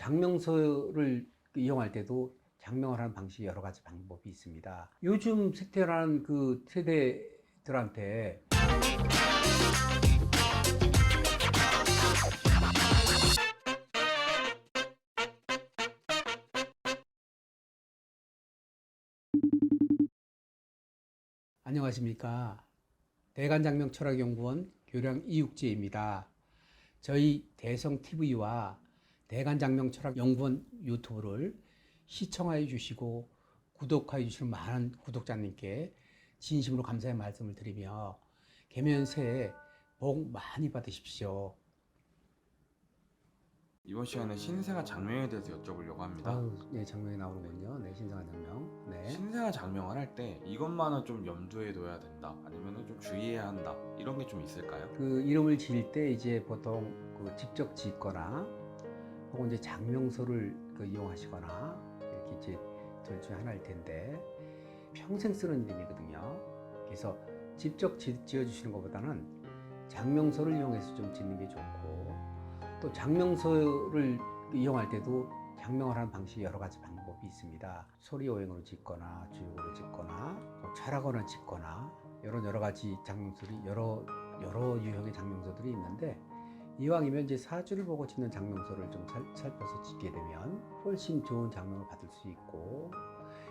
장명서를 이용할 때도 장명을 하는 방식이 여러 가지 방법이 있습니다. 요즘 세태라는 그 세대들한테 안녕하십니까. 대간장명철학연구원 교량 이육재입니다. 저희 대성TV와 대간장명철학연구원 유튜브를 시청하여 주시고 구독하여 주시는 많은 구독자님께 진심으로 감사의 말씀을 드리며 개면 새해 복 많이 받으십시오. 이번 시간에 신생아 장명에 대해서 여쭤보려고 합니다. 네, 장명이 나오는군요. 네, 신생아 장명. 네. 신생아 장명을 할 때 이것만은 좀 염두에 둬야 된다, 아니면 좀 주의해야 한다, 이런 게 좀 있을까요? 그 이름을 지을 때 이제 보통 그 직접 짓거나 혹은 이제 장명서를 이용하시거나 이렇게 이제 둘 중에 하나일 텐데 평생 쓰는 이름이거든요. 그래서 직접 지어주시는 것보다는 장명서를 이용해서 좀 짓는 게 좋고, 또 장명서를 이용할 때도 장명을 하는 방식이 여러 가지 방법이 있습니다. 소리오행으로 짓거나 주육으로 짓거나 철학어로 짓거나 이런 여러 가지 장명서들이 여러 유형의 장명서들이 있는데, 이왕이면 이제 사주를 보고 짓는 장명서를 좀 살펴서 짓게 되면 훨씬 좋은 장명을 받을 수 있고,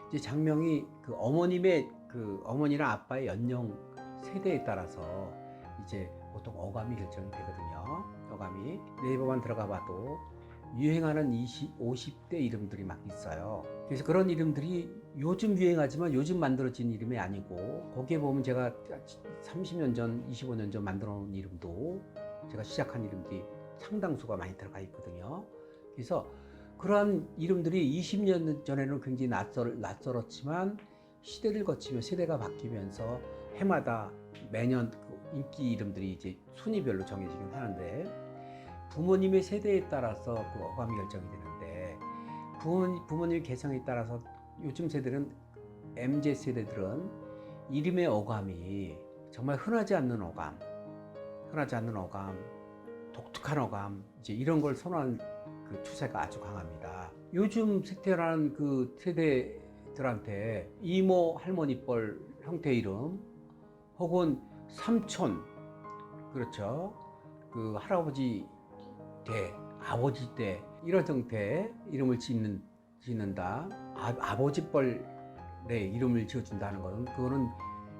이제 장명이 그 어머니나 아빠의 연령 세대에 따라서 이제 보통 어감이 결정이 되거든요. 어감이 네이버만 들어가 봐도 유행하는 50대 이름들이 막 있어요. 그래서 그런 이름들이 요즘 유행하지만 요즘 만들어진 이름이 아니고, 거기에 보면 제가 30년 전, 25년 전 만들어 놓은 이름도, 제가 시작한 이름들이 상당수가 많이 들어가 있거든요. 그래서 그러한 이름들이 20년 전에는 굉장히 낯설었지만 시대를 거치며 세대가 바뀌면서 해마다 매년 그 인기 이름들이 이제 순위별로 정해지긴 하는데, 부모님의 세대에 따라서 그 어감이 결정이 되는데, 부모님의 개성에 따라서 요즘 세대들은, MZ 세대들은 이름의 어감이 정말 흔하지 않는 어감, 독특한 어감, 이제 이런 걸 선호하는 그 추세가 아주 강합니다. 요즘 세대라는 그 세대들한테 이모, 할머니뻘 형태 이름, 혹은 삼촌, 그렇죠, 그 할아버지 때, 아버지 때, 이런 형태의 이름을 짓는다. 아버지뻘의 이름을 지어준다는 것은, 그거는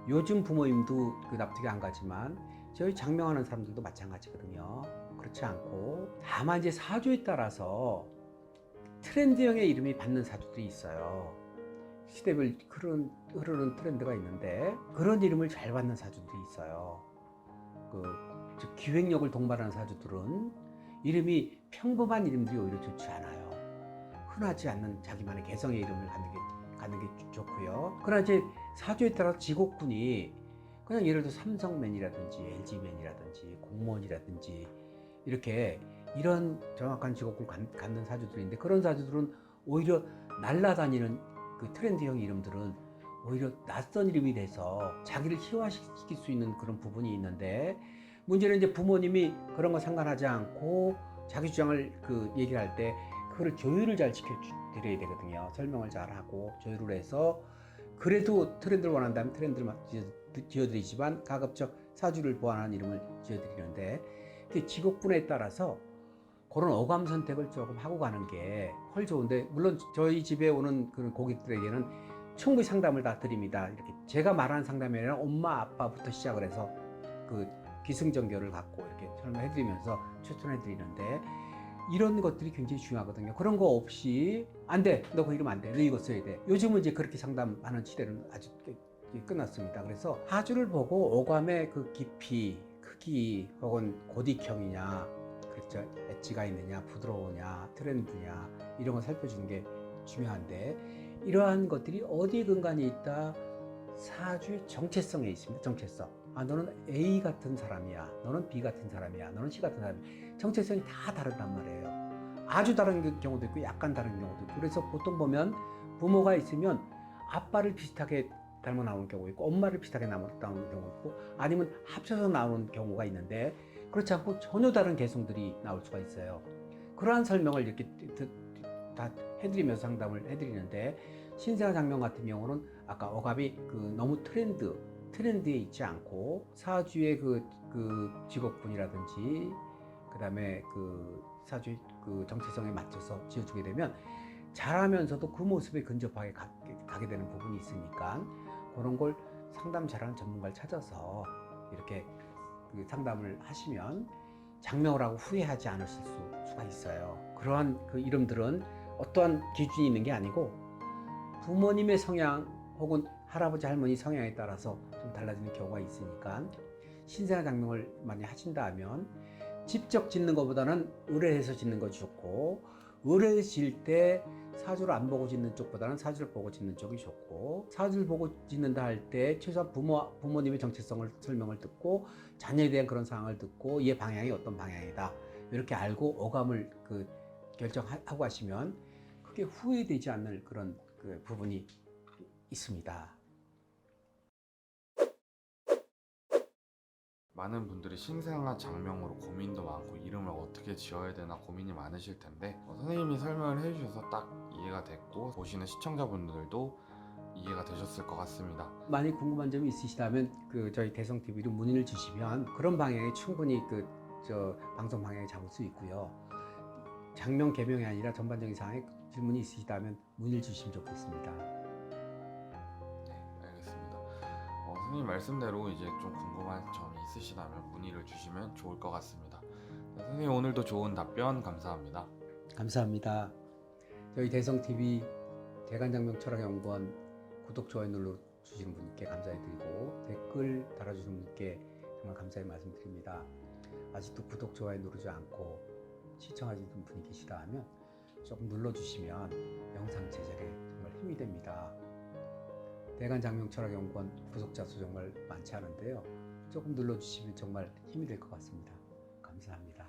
요즘 부모님도 그 납득이 안 가지만 저희 장명하는 사람들도 마찬가지거든요. 그렇지 않고, 다만 이제 사주에 따라서 트렌드형의 이름이 받는 사주들이 있어요. 시대별 흐르는 트렌드가 있는데, 그런 이름을 잘 받는 사주들이 있어요. 즉 기획력을 동반하는 사주들은 이름이 평범한 이름들이 오히려 좋지 않아요. 흔하지 않는 자기만의 개성의 이름을 갖는 게 좋고요. 그러나 이제 사주에 따라 직업군이 그냥 예를 들어 삼성맨이라든지 LG맨이라든지 공무원이라든지 이렇게 이런 정확한 직업군 갖는 사주들인데, 그런 사주들은 오히려 날아다니는 그 트렌드형 이름들은 오히려 낯선 이름이 돼서 자기를 희화시킬 수 있는 그런 부분이 있는데, 문제는 이제 부모님이 그런 거 상관하지 않고 자기 주장을 얘기를 할 때 그거를 조율을 잘 지켜드려야 되거든요. 설명을 잘 하고 조율을 해서, 그래도 트렌드를 원한다면 트렌드를 지어드리지만 가급적 사주를 보완한 이름을 지어드리는데, 직업군에 따라서 그런 어감 선택을 조금 하고 가는 게 훨 좋은데, 물론 저희 집에 오는 그런 고객들에게는 충분히 상담을 다 드립니다. 이렇게 제가 말하는 상담이 아니라 엄마 아빠부터 시작을 해서 그 기승전결을 갖고 이렇게 설명해드리면서 추천해드리는데, 이런 것들이 굉장히 중요하거든요. 그런 거 없이 안 돼, 너 그 이름 안 돼, 너 이거 써야 돼. 요즘은 이제 그렇게 상담하는 시대는 아주 끝났습니다. 그래서 사주를 보고 어감의 그 깊이, 크기, 혹은 고딕형이냐, 그렇죠, 엣지가 있느냐, 부드러우냐, 트렌드냐, 이런 거 살펴주는 게 중요한데, 이러한 것들이 어디에 근간이 있다? 사주의 정체성에 있습니다. 정체성. 너는 A 같은 사람이야, 너는 B 같은 사람이야, 너는 C 같은 사람이야. 정체성이 다 다르단 말이에요. 아주 다른 경우도 있고 약간 다른 경우도 있고. 그래서 보통 보면 부모가 있으면 아빠를 비슷하게 닮아 나오는 경우 있고, 엄마를 비슷하게 나오는 경우 있고, 아니면 합쳐서 나오는 경우가 있는데, 그렇지 않고 전혀 다른 개성들이 나올 수가 있어요. 그러한 설명을 이렇게 다 해드리면서 상담을 해드리는데 신생아 장면 같은 경우는 아까 억압이 너무 트렌드에 있지 않고 사주의 그 직업군이라든지 그다음에 그 사주의 그 정체성에 맞춰서 지어주게 되면 잘하면서도 그 모습에 근접하게 가게 되는 부분이 있으니까 그런 걸 상담 잘하는 전문가를 찾아서 이렇게 그 상담을 하시면 장명을 하고 후회하지 않으실 수가 있어요. 그러한 그 이름들은 어떠한 기준이 있는 게 아니고 부모님의 성향 혹은 할아버지 할머니 성향에 따라서 좀 달라지는 경우가 있으니까 신생아 장명을 많이 하신다 하면 직접 짓는 것보다는 의뢰해서 짓는 것이 좋고 의뢰 질 때 사주를 안 보고 짓는 쪽보다는 사주를 보고 짓는 쪽이 좋고 사주를 보고 짓는다 할 때 최소한 부모님의 정체성을 설명을 듣고 자녀에 대한 그런 상황을 듣고 얘 방향이 어떤 방향이다 이렇게 알고 어감을 결정하고 하시면 크게 후회되지 않을 그런 그 부분이 있습니다. 많은 분들이 신생아 장명으로 고민도 많고 이름을 어떻게 지어야 되나 고민이 많으실 텐데 선생님이 설명을 해주셔서 딱 이해가 됐고 보시는 시청자분들도 이해가 되셨을 것 같습니다. 많이 궁금한 점이 있으시다면 저희 대성TV로 문의를 주시면 그런 방향에 충분히 방송 방향에 잡을 수 있고요. 장명 개명이 아니라 전반적인 사항에 질문이 있으시다면 문의를 주시면 좋겠습니다. 네, 알겠습니다. 선생님 말씀대로 이제 좀 궁금한 점이 있으시다면 문의를 주시면 좋을 것 같습니다. 네, 선생님 오늘도 좋은 답변 감사합니다. 감사합니다. 저희 대성TV 대간장명철학연구원 구독, 좋아요 눌러 주시는 분께 감사드리고 댓글 달아주시는 분께 정말 감사의 말씀드립니다. 아직도 구독, 좋아요 누르지 않고 시청하시는 분이 계시다 하면 조금 눌러주시면 영상 제작에 정말 힘이 됩니다. 대간장명철학연구원 구독자 수 정말 많지 않은데요. 조금 눌러주시면 정말 힘이 될 것 같습니다. 감사합니다.